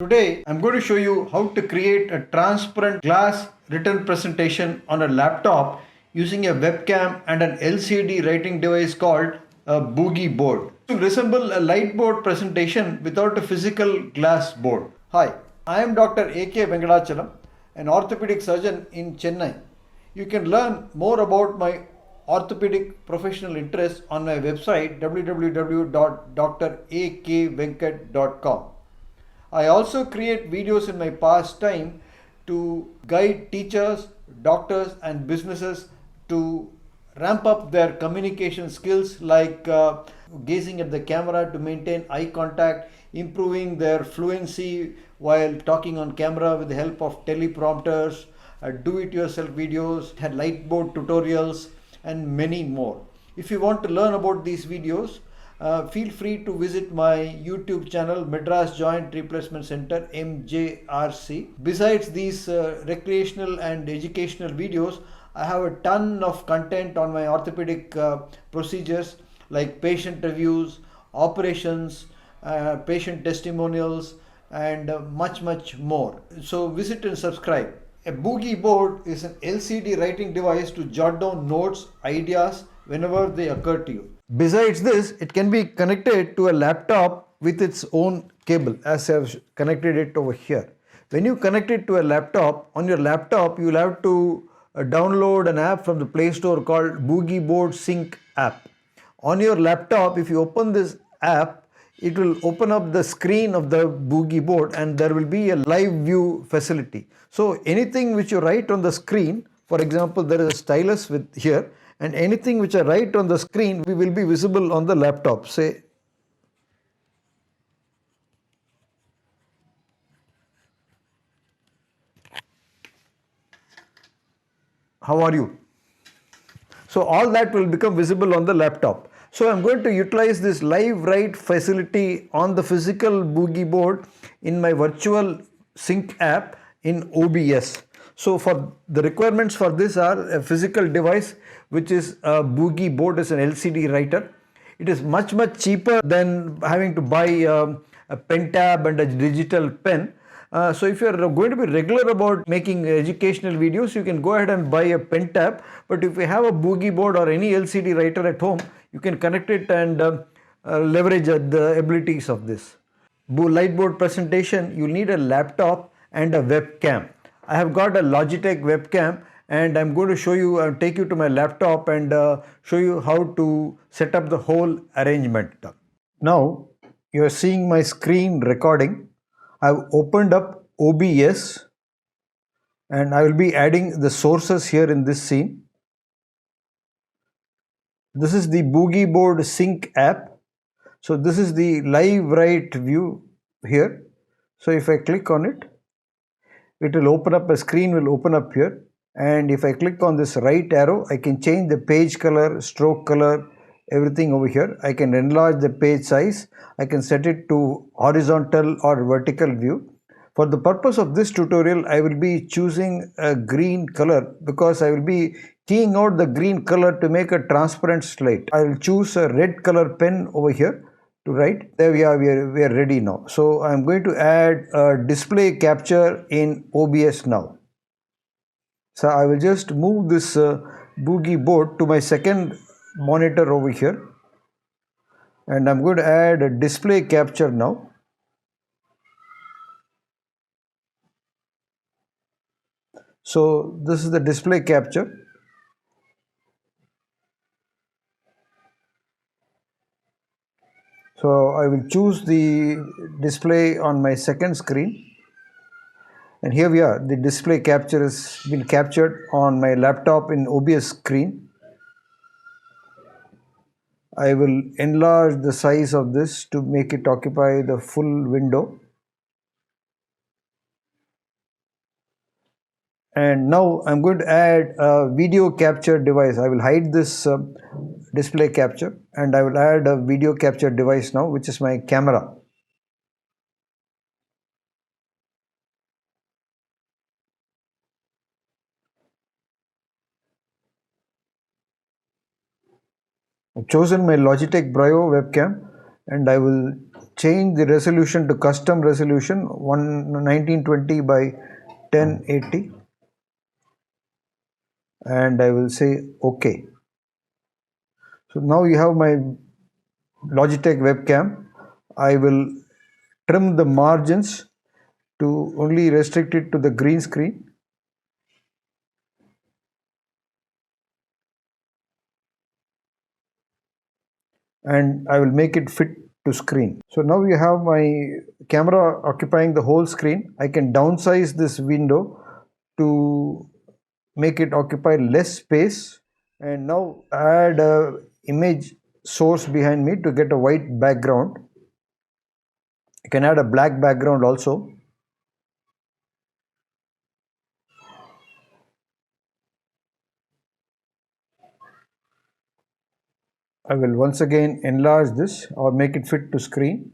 Today, I'm going to show you how to create a transparent glass written presentation on a laptop using a webcam and an LCD writing device called a Boogie board. To resemble a lightboard presentation without a physical glass board. Hi, I am Dr. A.K. Venkatachalam, an orthopedic surgeon in Chennai. You can learn more about my orthopedic professional interests on my website www.drakvenkat.com. I also create videos in my past time to guide teachers, doctors, and businesses to ramp up their communication skills like gazing at the camera to maintain eye contact, improving their fluency while talking on camera with the help of teleprompters, do-it-yourself videos, lightboard tutorials, and many more. If you want to learn about these videos, feel free to visit my YouTube channel Madras Joint Replacement Center MJRC. Besides these recreational and educational videos, I have a ton of content on my orthopedic procedures like patient reviews, operations, patient testimonials, and much more. So visit and subscribe. A Boogie board is an LCD writing device to jot down notes, ideas whenever they occur to you. Besides this, it can be connected to a laptop with its own cable, as I've connected it over here. When you connect it to a laptop, on your laptop you'll have to download an app from the Play Store called Boogie Board Sync app. On your laptop, if you open this app, it will open up the screen of the Boogie board and there will be a live view facility. So anything which you write on the screen, for example, there is a stylus with here, and anything which I write on the screen will be visible on the laptop. Say, how are you? So all that will become visible on the laptop. So I'm going to utilize this live write facility on the physical Boogie board in my virtual sync app in OBS. So for the requirements for this are a physical device, which is a Boogie board as an LCD writer. It is much cheaper than having to buy a pen tab and a digital pen. So if you are going to be regular about making educational videos, you can go ahead and buy a pen tab. But if you have a Boogie board or any LCD writer at home, you can connect it and leverage the abilities of this. Lightboard presentation, you need a laptop and a webcam. I have got a Logitech webcam and I'm going to show you, take you to my laptop and show you how to set up the whole arrangement. Now you are seeing my screen recording. I've opened up OBS and I will be adding the sources here in this scene. This is the Boogie board sync app. So this is the live write view here. So if I click on it, it will open up, a screen will open up here. And if I click on this right arrow, I can change the page color, stroke color, everything over here. I can enlarge the page size. I can set it to horizontal or vertical view. For the purpose of this tutorial, I will be choosing a green color because I will be keying out the green color to make a transparent slate. I will choose a red color pen over here to write. There we are ready now. So I'm going to add a display capture in OBS now. So I will just move this Boogie board to my second monitor over here, and I'm going to add a display capture now. So this is the display capture. So I will choose the display on my second screen. And here we are, the display capture has been captured on my laptop in OBS screen. I will enlarge the size of this to make it occupy the full window. And now I'm going to add a video capture device. I will hide this display capture and I will add a video capture device now, which is my camera. I've chosen my Logitech Brio webcam and I will change the resolution to custom resolution 1920 by 1080, and I will say OK. So now you have my Logitech webcam. I will trim the margins to only restrict it to the green screen. And I will make it fit to screen. So now you have my camera occupying the whole screen. I can downsize this window to make it occupy less space, and now add a image source behind me to get a white background. You can add a black background also. I will once again enlarge this or make it fit to screen.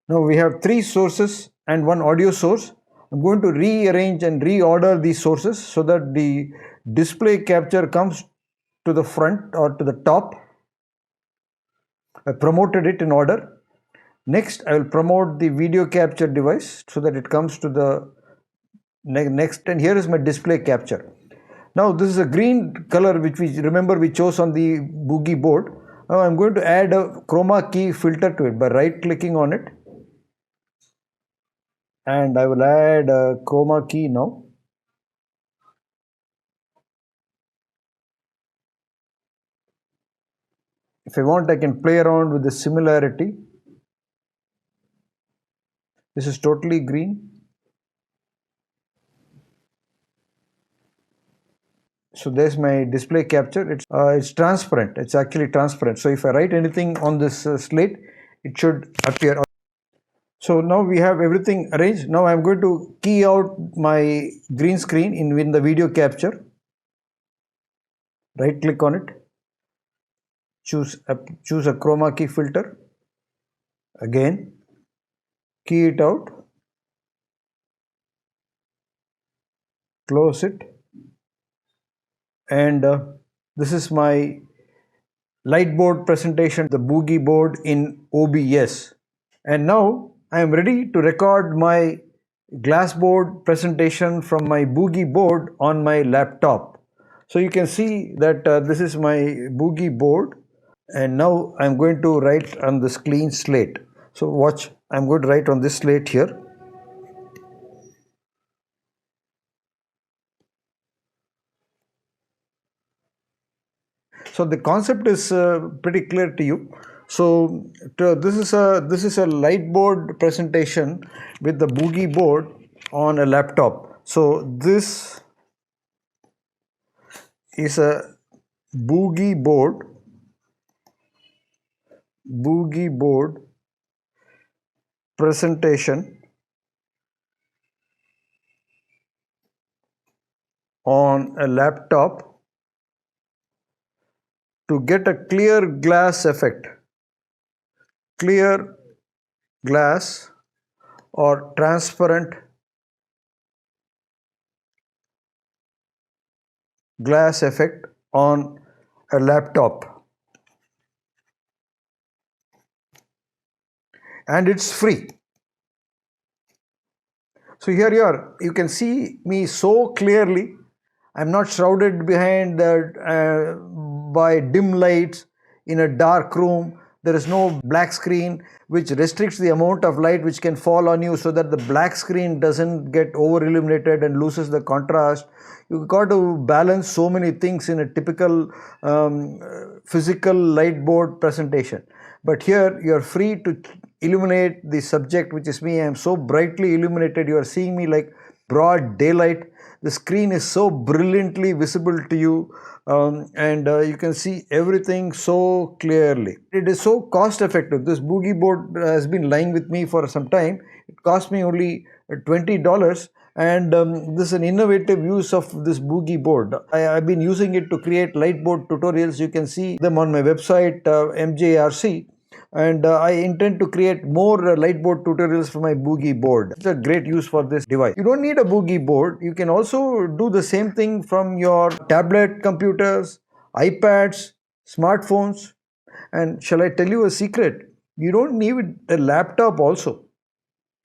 Now we have 3 sources and 1 audio source. I'm going to rearrange and reorder these sources so that the display capture comes to the front or to the top. I promoted it in order. Next, I will promote the video capture device so that it comes to the next, and here is my display capture. Now this is a green color which we chose on the Boogie board. Now I'm going to add a Chroma Key Filter to it by right clicking on it, and I will add a Chroma Key now. If I want, I can play around with the similarity. This is totally green. So there's my display capture. It's transparent. It's actually transparent. So if I write anything on this slate, it should appear. So now we have everything arranged. Now I'm going to key out my green screen in the video capture. Right click on it. Choose a Chroma Key Filter. Again, key it out. Close it. And this is my lightboard presentation, the Boogie board in OBS. And now I am ready to record my glassboard presentation from my Boogie board on my laptop. So you can see that this is my Boogie board, and now I'm going to write on this clean slate. So watch, I'm going to write on this slate here. So the concept is pretty clear to you. So this is a lightboard presentation with the Boogie board on a laptop. So this is a Boogie board presentation on a laptop to get a clear glass effect, clear glass or transparent glass effect on a laptop, and it's free. So here you can see me so clearly. I'm not shrouded behind by dim lights in a dark room. There is no black screen which restricts the amount of light which can fall on you so that the black screen doesn't get over illuminated and loses the contrast. You've got to balance so many things in a typical physical lightboard presentation. But here you are free to illuminate the subject, which is me. I am so brightly illuminated. You are seeing me like broad daylight. The screen is so brilliantly visible to you, and you can see everything so clearly. It is so cost effective. This Boogie board has been lying with me for some time. It cost me only $20, and this is an innovative use of this Boogie board. I've been using it to create lightboard tutorials. You can see them on my website, MJRC. And I intend to create more lightboard tutorials for my Boogie board. It's a great use for this device. You don't need a Boogie board. You can also do the same thing from your tablet computers, iPads, smartphones. And shall I tell you a secret? You don't need a laptop also.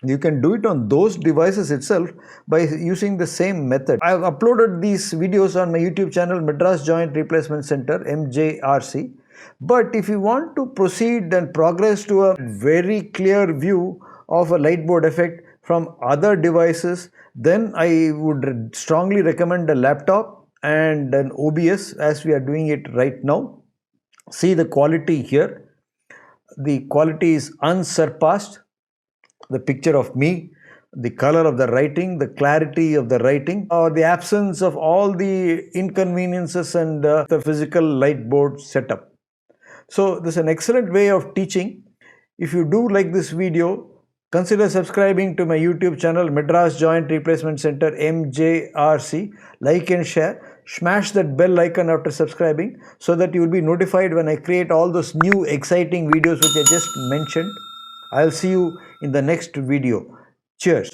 You can do it on those devices itself by using the same method. I have uploaded these videos on my YouTube channel, Madras Joint Replacement Center, MJRC. But if you want to proceed and progress to a very clear view of a lightboard effect from other devices, then I would strongly recommend a laptop and an OBS, as we are doing it right now. See the quality here. The quality is unsurpassed. The picture of me, the color of the writing, the clarity of the writing, or the absence of all the inconveniences and the physical lightboard setup. So this is an excellent way of teaching. If you do like this video, consider subscribing to my YouTube channel, Madras Joint Replacement Center, MJRC. Like and share. Smash that bell icon after subscribing so that you will be notified when I create all those new exciting videos which I just mentioned. I'll see you in the next video. Cheers.